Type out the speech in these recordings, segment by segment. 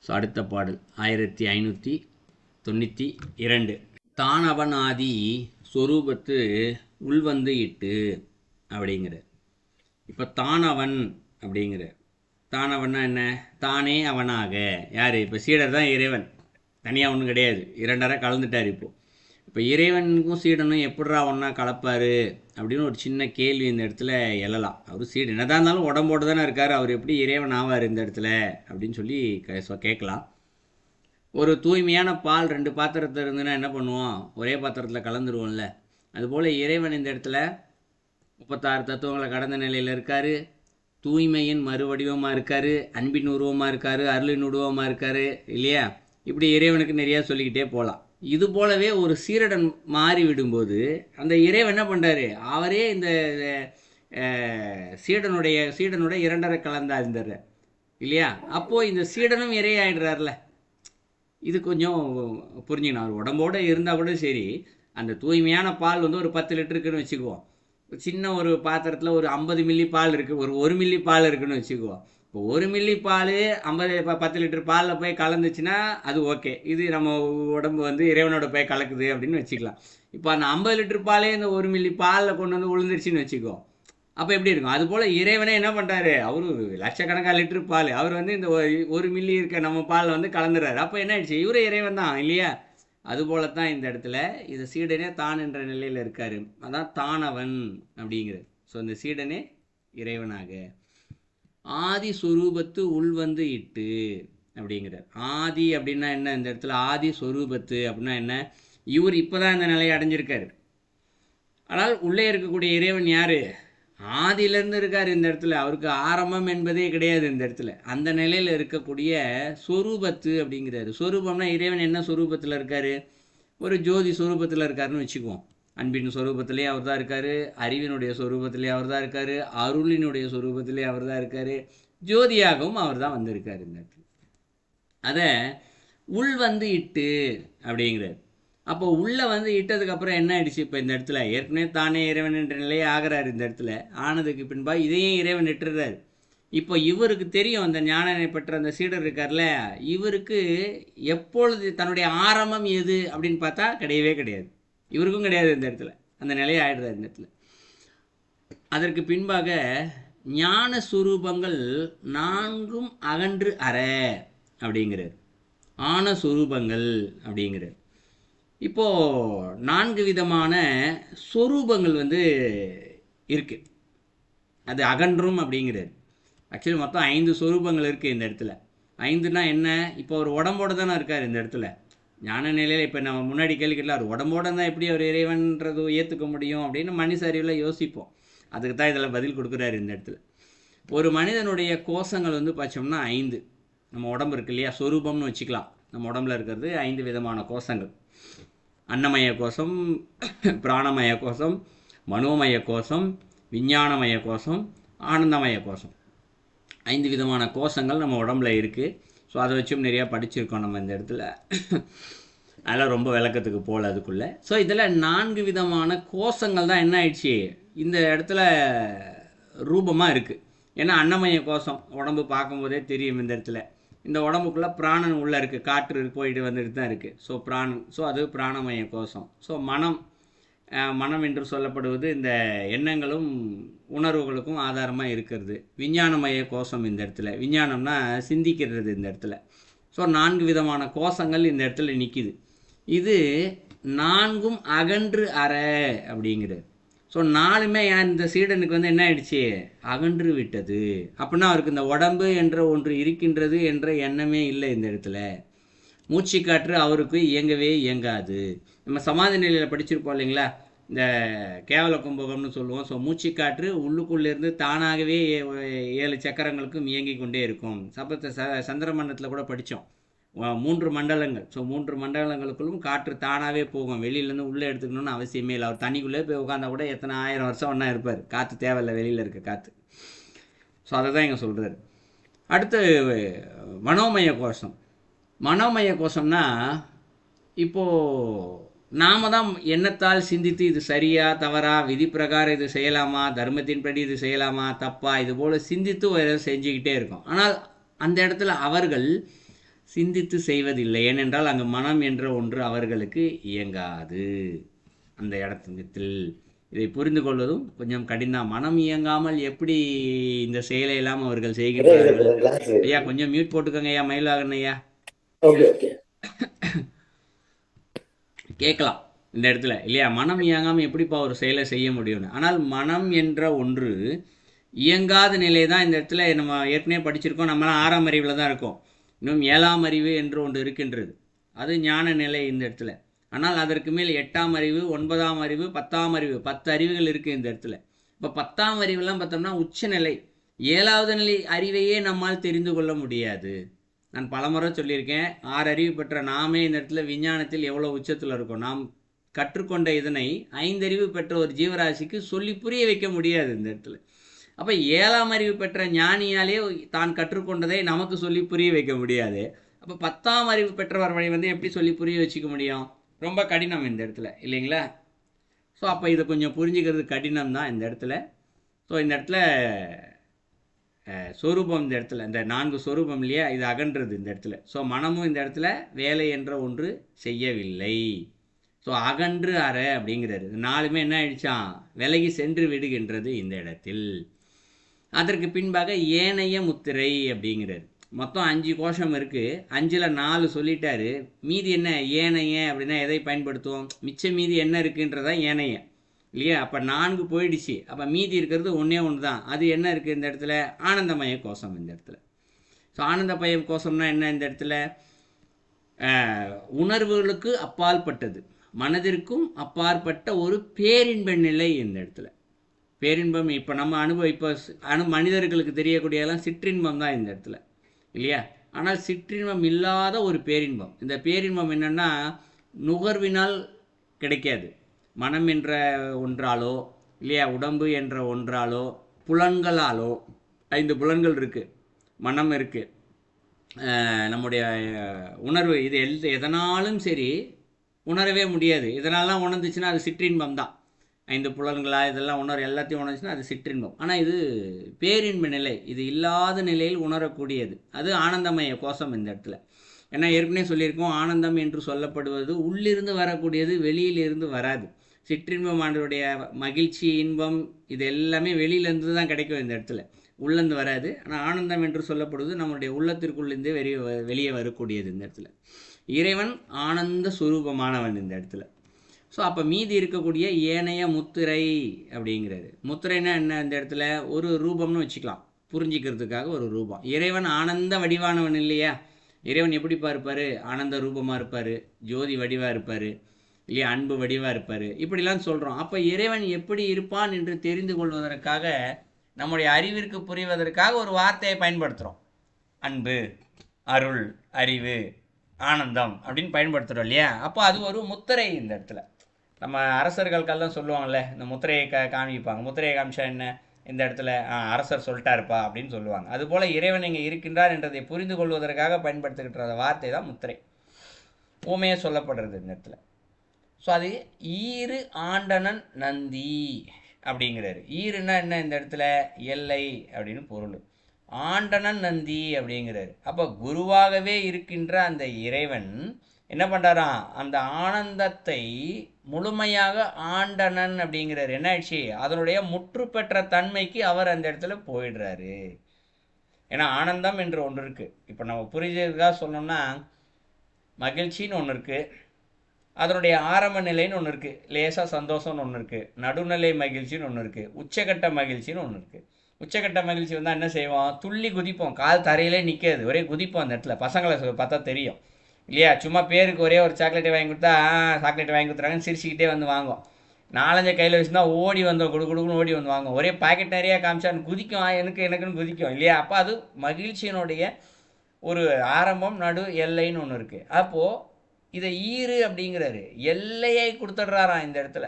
So அடுத்த பாடல் 1592. தானவனாதி சொரூபத்து உள்வந்து இட்டு அப்படிங்கிற. இப்போ தானவன் அப்படிங்கிற. தானவன்னா என்ன? தானே அவனாக. யார்? இப்போ சீடர் தான் இறைவன், தனியாக ஒன்றும் கிடையாது, இரண்டரை கலந்துட்டார். இப்போ இறைவனுக்கும் சீடனும் எப்படிரா ஒன்றா கலப்பார் அப்படின்னு ஒரு சின்ன கேள்வி இந்த இடத்துல எழலாம். அவர் சீடு என்னதான் இருந்தாலும் உடம்போடு தானே இருக்கார், அவர் எப்படி இறைவன் ஆவார் இந்த இடத்துல அப்படின்னு சொல்லி கேட்கலாம். ஒரு தூய்மையான பால் 2 பாத்திரத்தில் இருந்துன்னா என்ன பண்ணுவோம்? ஒரே பாத்திரத்தில் கலந்துருவோம்ல. அதுபோல் இறைவன் இந்த இடத்துல 36 தத்துவங்களை கடந்த நிலையில் இருக்கார், தூய்மையின் மறுவடிவமாக இருக்கார், அன்பின் உருவமாக இருக்கார், அருளின் உருவமாக இருக்கார் இல்லையா? இப்படி இறைவனுக்கு நிறையா சொல்லிக்கிட்டே போகலாம். இது போலவே ஒரு சீரடன் மாறி விடும்போது அந்த இறைவன் என்ன பண்ணுறாரு? அவரே இந்த சீடனுடைய இரண்டரை கலந்தா இருந்தார் இல்லையா? அப்போது இந்த சீடனும் இறையாயிடுறாருல. இது கொஞ்சம் புரிஞ்சுக்கணும். அவர் உடம்போடு இருந்தால் கூட சரி, அந்த தூய்மையான பால் ஒரு 10 லிட்டருக்குன்னு வச்சுக்குவோம். சின்ன ஒரு பாத்திரத்தில் ஒரு 50 மில்லி பால் இருக்குது, ஒரு 1 மில்லி பால் இருக்குதுன்னு வச்சுக்குவோம். இப்போ 1 மில்லி பால் 10 லிட்டர் பாலில் போய் கலந்துச்சுன்னா அது ஓகே, இது நம்ம உடம்பு இறைவனோட போய் கலக்குது அப்படின்னு வச்சுக்கலாம். இப்போ அந்த 50 லிட்டர் பாலே இந்த 1 மில்லி பாலில் கொண்டு வந்து விழுந்துருச்சுன்னு வச்சுக்குவோம். அப்போ எப்படி இருக்கும்? அதுபோல் இறைவனே என்ன பண்ணுறாரு? அவர் லட்சக்கணக்கான லிட்டரு பால், அவர் இந்த 1 மில்லி இருக்க நம்ம பாலில் கலந்துறாரு. அப்போ என்ன ஆயிடுச்சு? இவரே இறைவன் தான் இல்லையா? அதுபோல தான் இந்த இடத்துல இது சீடனே தான் என்ற நிலையில் இருக்கார். அதான் தானவன் அப்படிங்கிறது. ஸோ இந்த சீடனே இறைவனாக ஆதி சொரூபத்து உள்வந்து இட்டு அப்படிங்கிறார். ஆதி அப்படின்னா என்ன? இந்த இடத்துல ஆதி சொரூபத்து அப்படின்னா என்ன? இவர் இப்போதான் இந்த நிலையை அடைஞ்சிருக்காரு. ஆனால் உள்ளே இருக்கக்கூடிய இறைவன் யார்? ஆதியிலேருந்து இருக்கார் இந்த இடத்துல. அவருக்கு ஆரம்பம் என்பதே கிடையாது இந்த இடத்துல. அந்த நிலையில் இருக்கக்கூடிய சொரூபத்து அப்படிங்கிறாரு. சொரூபம்னா இறைவன் என்ன சொரூபத்தில் இருக்கார்? ஒரு ஜோதி சொரூபத்தில் இருக்காருன்னு வச்சுக்குவோம். அன்பின் சொரூபத்திலே அவர் தான் இருக்கார், அறிவினுடைய சொரூபத்திலே அவர் தான் இருக்கார், அருளினுடைய சொரூபத்திலே அவர் தான் இருக்கார், ஜோதியாகவும் அவர் தான் வந்திருக்கார் இந்த இடத்துல. அதை உள் வந்து இட்டு அப்படிங்கிறார். அப்போ உள்ளே இட்டதுக்கப்புறம் என்ன ஆயிடுச்சு? இப்போ இந்த இடத்துல ஏற்கனவே தானே இறைவன் என்ற நிலையை ஆகிறார். இந்த இடத்துல ஆனதுக்கு பின்பா இதையும் இறைவன் இட்டுறாரு. இப்போ இவருக்கு தெரியும், அந்த ஞானனை பெற்ற அந்த சீடர் இருக்கார்ல, இவருக்கு எப்பொழுது தன்னுடைய ஆரம்பம் எது அப்படின்னு பார்த்தா கிடையவே கிடையாது. இவருக்கும் கிடையாது இந்த இடத்துல. அந்த நிலையை ஆயிடுறாரு இந்த இடத்துல. அதற்கு பின்பாக ஞான சுரூபங்கள் 4ம் அகன்று அற அப்படிங்கிறார். ஆன சுரூபங்கள் அப்படிங்கிறார். இப்போது 4 விதமான சொரூபங்கள் இருக்குது, அது அகன்றும் அப்படிங்கிறார். ஆக்சுவலி மொத்தம் 5 சொரூபங்கள் இருக்குது இந்த இடத்துல. 5னா என்ன? இப்போ ஒரு உடம்போடு தானே இருக்கார் இந்த இடத்துல ஞான நிலையில். இப்போ நம்ம முன்னாடி கேள்விக்கல, அவர் உடம்போடு இருந்தால் எப்படி அவர் இறைவன்றது ஏற்றுக்க முடியும் அப்படின்னு மனுஷ அறிவில் யோசிப்போம். அதுக்கு தான் இதில் பதில் கொடுக்குறாரு இந்த இடத்துல. ஒரு மனிதனுடைய கோஷங்கள் பார்த்தோம்னா 5. நம்ம உடம்பு இருக்கு இல்லையா, சொரூபம்னு வச்சுக்கலாம். நம்ம உடம்புல இருக்கிறது 5 விதமான கோஷங்கள். அன்னமய கோஷம், பிராணமய கோஷம், மனோமய கோஷம், விஞ்ஞானமய கோஷம், ஆனந்தமய கோஷம். 5 விதமான கோஷங்கள் நம்ம உடம்புல இருக்குது. ஸோ அதை வச்சும் நிறையா படிச்சிருக்கோம் நம்ம இந்த இடத்துல. அதெல்லாம் ரொம்ப விளக்கத்துக்கு போகல அதுக்குள்ளே. ஸோ இதில் 4 விதமான கோஷங்கள் தான் என்ன ஆயிடுச்சு இந்த இடத்துல ரூபமாக இருக்குது. ஏன்னா அன்னமய கோஷம் உடம்பு பார்க்கும்போதே தெரியும் இந்த இடத்துல. இந்த உடம்புக்குள்ளே பிராணன் உள்ளே இருக்குது, காற்று போயிட்டு வந்துட்டு தான் இருக்குது. ஸோ பிராணன், ஸோ அது பிராணமய கோஷம். ஸோ மனம் என்று சொல்லப்படுவது இந்த எண்ணங்களும் உணர்வுகளுக்கும் ஆதாரமாக இருக்கிறது. விஞ்ஞானமய கோஷம் இந்த இடத்துல, விஞ்ஞானம்னா சிந்திக்கிறது இந்த இடத்துல. ஸோ 4 விதமான கோஷங்கள் இந்த இடத்துல நிற்கிது. இது 4ம் அகன்று அற அப்படிங்கிறது. ஸோ 4மே இந்த சீடனுக்கு என்ன ஆயிடுச்சு? அகன்று விட்டது. அப்படின்னா அவருக்கு இந்த உடம்பு என்ற ஒன்று இருக்கின்றது என்ற எண்ணமே இல்லை இந்த இடத்துல. மூச்சு காற்று அவருக்கு இயங்கவே இயங்காது. நம்ம சமாதி நிலையில் படிச்சிருப்போம் இல்லைங்களா, இந்த கேவல கும்பகம்னு சொல்லுவோம். ஸோ மூச்சு காற்று உள்ளுக்குள்ளேருந்து தானாகவே 7 சக்கரங்களுக்கும் இயங்கி கொண்டே இருக்கும். சந்திர மண்டலத்தில் கூட படித்தோம் 3 மண்டலங்கள். ஸோ 3 மண்டலங்களுக்குள்ளும் காற்று தானாகவே போகும், வெளியிலேருந்து உள்ளே எடுத்துக்கணும்னு அவசியமே இல்லை. அவர் தண்ணிக்குள்ளே போய் உட்காந்தா கூட எத்தனை 1000 வருஷம் ஒன்றா இருப்பார், காற்று தேவையில்லை, வெளியில் இருக்க காற்று. ஸோ அதை தான் இங்கே சொல்கிறார். அடுத்து மனோமய கோஷம். மனோமய கோஷம்னா இப்போது நாம் தான் எண்ணத்தால் சிந்தித்து இது சரியா தவறா, விதி பிரகாரம் இது செய்யலாமா, தர்மத்தின்படி இது செய்யலாமா தப்பா, இது போல் சிந்தித்து செஞ்சுக்கிட்டே இருக்கோம். ஆனால் அந்த இடத்துல அவர்கள் சிந்தித்து செய்வதில்லை. ஏனென்றால் அங்கு மனம் என்ற ஒன்று அவர்களுக்கு இயங்காது. அந்த இடத்தில் இதை புரிந்து கொள்வதும் கொஞ்சம் கடினம். மனம் இயங்காமல் எப்படி இந்த செயலை எல்லாம் அவர்கள் செய்கின்றார்கள்? ஐயா கொஞ்சம் மியூட் போட்டுக்கோங்க ஐயா, மயிலாகன் ஐயா. கேட்கலாம் இந்த இடத்துல இல்லையா? மனம் இயங்காமல் எப்படிப்பா ஒரு செயலை செய்ய முடியும்னு. ஆனால் மனம் என்ற ஒன்று இயங்காத நிலை தான் இந்த இடத்துல நம்ம ஏற்கனவே படிச்சிருக்கோம். நம்மளாம் 6ஆம் அறிவில் தான் இருக்கோம். இன்னும் 7ஆம் அறிவு என்று ஒன்று இருக்கின்றது. அது ஞான நிலை இந்த இடத்துல. ஆனால் அதற்கு மேல் 8ஆம் அறிவு, 9ஆம் அறிவு, 10ஆம் அறிவு, 10 அறிவுகள் இருக்குது இந்த இடத்துல. இப்போ 10ஆம் அறிவுலாம் பார்த்தோம்னா உச்சநிலை. 7வது நிலை அறிவையே நம்மால் தெரிந்து கொள்ள முடியாது. நான் பலமுறை சொல்லியிருக்கேன், 6 அறிவு பெற்ற நாமே இந்த இடத்துல விஞ்ஞானத்தில் எவ்வளோ உச்சத்தில் இருக்கோம். நாம் கற்றுக்கொண்ட இதனை 5 அறிவு பெற்ற ஒரு ஜீவராசிக்கு சொல்லி புரிய வைக்க முடியாது இந்த இடத்துல. அப்போ 7ஆம் அறிவு பெற்ற ஞானியாலே தான் கற்றுக்கொண்டதை நமக்கு சொல்லி புரிய வைக்க முடியாது. அப்போ 10ஆம் அறிவு பெற்றவர்களை எப்படி சொல்லி புரிய வச்சுக்க முடியும்? ரொம்ப கடினம் இந்த இடத்துல இல்லைங்களா? ஸோ அப்போ இதை கொஞ்சம் புரிஞ்சுக்கிறது கடினம் தான் இந்த இடத்துல. ஸோ இந்த இடத்துல சொரூபம், இந்த இடத்துல இந்த 4 சொரூபம் இல்லையா, இது அகன்றது இந்த இடத்துல. ஸோ மனமும் இந்த இடத்துல வேலை என்ற ஒன்று செய்யவில்லை. ஸோ அகன்று அற அப்படிங்கிறாரு. 4மே என்ன ஆயிடுச்சான்? விலகி சென்று விடுகின்றது இந்த இடத்தில். அதற்கு பின்பாக ஏனைய முத்திரை அப்படிங்கிறாரு. மொத்தம் 5 கோஷம் இருக்குது. 5ல் 4 சொல்லிட்டாரு. மீதி என்ன ஏனைய அப்படின்னா எதை பயன்படுத்துவோம்? மிச்சம் மீதி என்ன இருக்குன்றதான் ஏனைய இல்லையா? அப்போ 4 போயிடுச்சு. அப்போ மீதி இருக்கிறது ஒன்றே ஒன்று தான். அது என்ன இருக்குது இந்த இடத்துல? ஆனந்தமய கோஷம் இந்த இடத்துல. ஸோ ஆனந்தமய கோஷம்னா என்ன இந்த இடத்துல? உணர்வுகளுக்கு அப்பாற்பட்டது, மனதிற்கும் அப்பாற்பட்ட ஒரு பேரின்ப நிலை இந்த இடத்துல. பேரின்பம் இப்போ நம்ம இப்போ மனிதர்களுக்கு தெரியக்கூடியதெல்லாம் சிற்றின்பம் தான் இந்த இடத்துல இல்லையா? ஆனால் சிற்றின்பம் இல்லாத ஒரு பேரின்பம். இந்த பேரின்பம் என்னென்னா நுகர்வினால் கிடைக்காது. மனம் என்ற ஒன்றாலோ இல்லையா, உடம்பு என்ற ஒன்றாலோ, புலன்களாலோ, 5 புலன்கள் இருக்குது, மனம் இருக்குது, நம்முடைய உணர்வு, இது எதனாலும் சரி உணரவே முடியாது. இதனாலாம் உணர்ந்துச்சுன்னா அது சிற்றின்பம் தான். 5 புலன்களா இதெல்லாம் எல்லாத்தையும் உணர்ந்துச்சுன்னா அது சிற்றின்பம். ஆனால் இது பேரின்ப நிலை. இது இல்லாத நிலையில் உணரக்கூடியது. அது ஆனந்தமய கோஷம் இந்த இடத்துல. ஏன்னா ஏற்கனவே சொல்லியிருக்கோம், ஆனந்தம் என்று சொல்லப்படுவது உள்ளிருந்து வரக்கூடியது, வெளியிலிருந்து வராது. சிற்றின்பமானவருடைய மகிழ்ச்சி, இன்பம் இது எல்லாமே வெளியிலேருந்து தான் கிடைக்கும் இந்த இடத்துல, உள்ளேருந்து வராது. ஆனால் ஆனந்தம் என்று சொல்லப்படுவது நம்மளுடைய உள்ளத்திற்குள்ளேருந்தே வெளியே வரக்கூடியது இந்த இடத்துல. இறைவன் ஆனந்த சுரூபமானவன் இந்த இடத்துல. ஸோ அப்போ மீதி இருக்கக்கூடிய ஏனைய முத்திரை அப்படிங்கிறது. முத்திரைன்னா என்ன இந்த இடத்துல? ஒரு ரூபம்னு வச்சுக்கலாம், புரிஞ்சிக்கிறதுக்காக ஒரு ரூபம். இறைவன் ஆனந்த வடிவானவன் இல்லையா? இறைவன் எப்படிப்பா இருப்பார்? ஆனந்த ரூபமாக இருப்பார், ஜோதி வடிவாக இருப்பார் இல்லையா, அன்பு வடிவாக இருப்பார், இப்படிலாம் சொல்கிறோம். அப்போ இறைவன் எப்படி இருப்பான் என்று தெரிந்து கொள்வதற்காக, நம்முடைய அறிவிற்கு புரிவதற்காக ஒரு வார்த்தையை பயன்படுத்துகிறோம். அன்பு, அருள், அறிவு, ஆனந்தம் அப்படின்னு பயன்படுத்துகிறோம் இல்லையா? அப்போ அது ஒரு முத்திரை இந்த இடத்துல. நம்ம அரசர்களுக்கெல்லாம் சொல்லுவாங்கள்ல, இந்த முத்திரையை காமிப்பாங்க. முத்திரையை காமிச்சா என்ன? இந்த இடத்துல அரசர் சொல்லிட்டாருப்பா அப்படின்னு சொல்லுவாங்க. அதுபோல் இறைவன் இங்கே இருக்கின்றார் என்றதை புரிந்து கொள்வதற்காக பயன்படுத்துகின்ற வார்த்தை தான் முத்திரை. ஊமையாக சொல்லப்படுறது இந்த இடத்துல. ஸோ அது ஈறு ஆண்டனன் நந்தி அப்படிங்கிறாரு. ஈருன்னா என்ன இந்த இடத்துல? எல்லை அப்படின்னு பொருள். ஆண்டனன் நந்தி அப்படிங்கிறாரு. அப்போ குருவாகவே இருக்கின்ற அந்த இறைவன் என்ன பண்ணுறாராம்? அந்த ஆனந்தத்தை முழுமையாக ஆண்டனன் அப்படிங்கிறாரு. என்ன ஆயிடுச்சு? அதனுடைய முற்று பெற்ற தன்மைக்கு அவர் அந்த இடத்துல போயிடுறாரு. ஏன்னா ஆனந்தம் என்று ஒன்று இருக்குது. இப்போ நம்ம புரிஞ்சதுக்காக சொன்னோம்னா, மகிழ்ச்சின்னு ஒன்று இருக்குது, அதனுடைய ஆரம்ப நிலைன்னு ஒன்று இருக்குது, லேசாக சந்தோஷம்னு ஒன்று இருக்குது, நடுநிலை மகிழ்ச்சின்னு ஒன்று இருக்குது, உச்சக்கட்ட மகிழ்ச்சின்னு ஒன்று இருக்குது. உச்சக்கட்ட மகிழ்ச்சி வந்தால் என்ன செய்வோம்? துள்ளி குதிப்போம், கால் தரையிலே நிற்காது, ஒரே குதிப்போம் அந்த இடத்துல. பசங்களை பார்த்தா தெரியும் இல்லையா? சும்மா பேருக்கு ஒரே ஒரு சாக்லேட்டை வாங்கி கொடுத்தா சாக்லேட்டை வாங்கி கொடுத்துறாங்கன்னு சிரிச்சுக்கிட்டே வந்து வாங்கும். 4-5 கையில் வச்சுருந்தா ஓடி வந்தோம், கொடுக்குன்னு ஓடி வந்து வாங்கும். ஒரே பாக்கெட் நிறையா காமிச்சான்னு குதிக்கும், எனக்குன்னு குதிக்கும் இல்லையா? அப்போ அது மகிழ்ச்சியினுடைய ஒரு ஆரம்பம், நடு, எல்லைன்னு ஒன்று இருக்குது. அப்போது இதை ஈறு அப்படிங்கிறாரு. எல்லையை கொடுத்துட்றாராம் இந்த இடத்துல,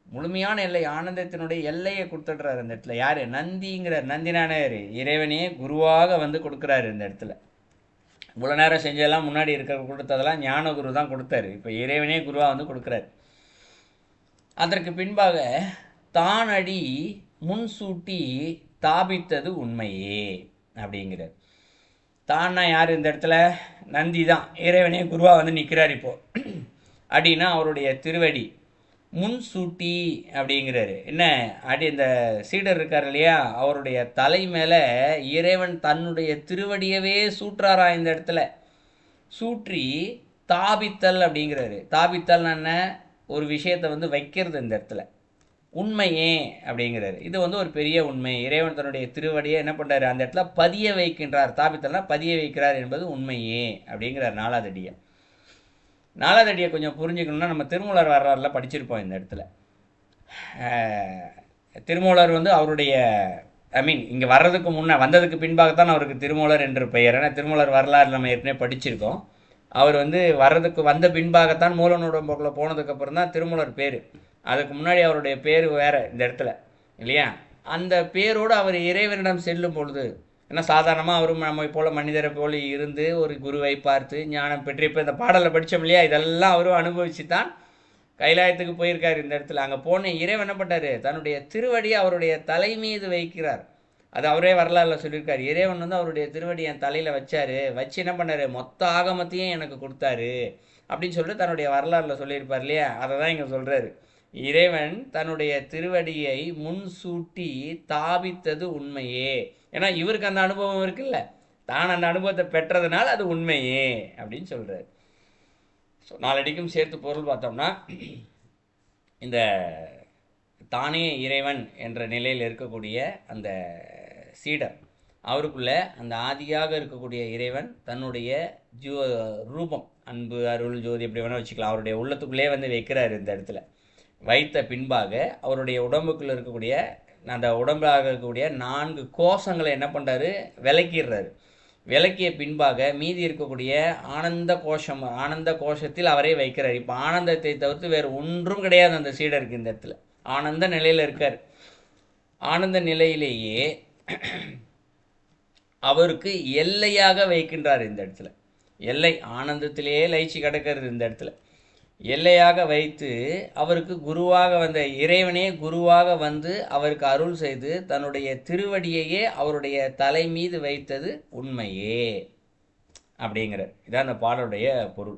முழுமையான எல்லை, ஆனந்தத்தினுடைய எல்லையை கொடுத்துட்றாரு இந்த இடத்துல. யார்? நந்திங்கிறார். நந்தினானே இறைவனே குருவாக வந்து கொடுக்குறாரு இந்த இடத்துல. இவ்வளோ நேரம் செஞ்சதெல்லாம் முன்னாடி இருக்கிற கொடுத்ததெல்லாம் ஞான குரு தான் கொடுத்தாரு. இப்போ இறைவனே குருவாக வந்து கொடுக்குறாரு. அதற்கு பின்பாக தானடி முன்சூட்டி தாபித்தது உண்மையே அப்படிங்கிறார். தான்னா யார் இந்த இடத்துல? நந்தி தான். இறைவனே குருவாக வந்து நிற்கிறார் இப்போ. அப்படின்னா அவருடைய திருவடி முன் சூட்டி அப்படிங்கிறாரு. என்ன அடி இந்த சீடர் இருக்கார் இல்லையா, அவருடைய தலை மேலே இறைவன் தன்னுடைய திருவடியவே சூட்டுறாரா இந்த இடத்துல. சூற்றி தாபித்தல் அப்படிங்கிறாரு. தாபித்தல் என்ன? ஒரு விஷயத்தை வந்து வைக்கிறது இந்த இடத்துல. உண்மையே அப்படிங்கிறாரு. இது வந்து ஒரு பெரிய உண்மை. இறைவன் தன்னுடைய திருவடியை என்ன பண்ணுறாரு, அந்த இடத்துல பதிய வைக்கின்றார். தாபித்தல்னா பதிய வைக்கிறார் என்பது உண்மையே அப்படிங்கிறார். நாலாவது அடியை கொஞ்சம் புரிஞ்சுக்கணும்னா நம்ம திருமூலர் வரலாறுல படிச்சிருப்போம் இந்த இடத்துல. திருமூலர் வந்து அவருடைய இங்கே வர்றதுக்கு முன்னே வந்ததுக்கு பின்பாகத்தான் அவருக்கு திருமூலர் என்று பெயர். ஏன்னா திருமூலர் வரலாறு நம்ம ஏற்கனவே படிச்சிருக்கோம். அவர் வந்து வர்றதுக்கு வந்த பின்பாகத்தான் மூலநூடம்போக்கில் போனதுக்கப்புறம் தான் திருமூலர் பேர். அதுக்கு முன்னாடி அவருடைய பேர் வேறு இந்த இடத்துல இல்லையா. அந்த பேரோடு அவர் இறைவனிடம் செல்லும் பொழுது, ஏன்னா சாதாரணமாக அவரும் நம்மை போல் மனிதரை போல் இருந்து ஒரு குருவை பார்த்து ஞானம் பெற்று, இப்போ இந்த பாடலை படித்தோம் இல்லையா, இதெல்லாம் அவரும் அனுபவித்து தான் கைலாயத்துக்கு போயிருக்கார் இந்த இடத்துல. அங்கே போன இறைவன் என்ன பண்ணார், தன்னுடைய திருவடியை அவருடைய தலை மீது வைக்கிறார். அது அவரே வரலாறுல சொல்லியிருக்கார். இறைவன் வந்து அவருடைய திருவடி என் தலையில் வச்சார், வச்சு என்ன பண்ணார், மொத்த ஆகமத்தையும் எனக்கு கொடுத்தாரு அப்படின்னு சொல்லிட்டு தன்னுடைய வரலாறுல சொல்லியிருப்பார் இல்லையா. அதை தான் இங்கே சொல்கிறாரு. இறைவன் தன்னுடைய திருவடியை முன் சூட்டி தாபித்தது உண்மையே. ஏன்னா இவருக்கு அந்த அனுபவம் இருக்குல்ல, தான் அந்த அனுபவத்தை பெற்றதுனால அது உண்மையே அப்படின்னு சொல்கிறார். ஸோ நாலடிக்கும் சேர்த்து பொருள் பார்த்தோம்னா, இந்த தானே இறைவன் என்ற நிலையில் இருக்கக்கூடிய அந்த சீடர், அவருக்குள்ள அந்த ஆதியாக இருக்கக்கூடிய இறைவன் தன்னுடைய ரூபம், அன்பு, அருள், ஜோதி எப்படி வேணால் வச்சுக்கலாம், அவருடைய உள்ளத்துக்குள்ளே வந்து வைக்கிறார். இந்த இடத்துல வைத்த பின்பாக அவருடைய உடம்புக்குள்ளே இருக்கக்கூடிய அந்த உடம்பாக இருக்கக்கூடிய 4 கோஷங்களை என்ன பண்ணுறாரு, விளக்கிடுறாரு. விளக்கிய பின்பாக மீதி இருக்கக்கூடிய ஆனந்த கோஷத்தில் அவரை வைக்கிறார். இப்போ ஆனந்தத்தை தவிர்த்து வேறு ஒன்றும் கிடையாது அந்த சீடருக்கு இந்த இடத்துல. ஆனந்த நிலையில் இருக்கார். ஆனந்த நிலையிலேயே அவருக்கு எல்லையாக வைக்கின்றார் இந்த இடத்துல. எல்லை ஆனந்தத்திலேயே லயிச்சு கிடக்கிறது இந்த இடத்துல. எல்லையாக வைத்து அவருக்கு குருவாக வந்த இறைவனே குருவாக வந்து அவருக்கு அருள் செய்து தன்னுடைய திருவடியையே அவருடைய தலை மீது வைத்தது உண்மையே அப்படிங்கிறார். இதான் அந்த பாடலுடைய பொருள்.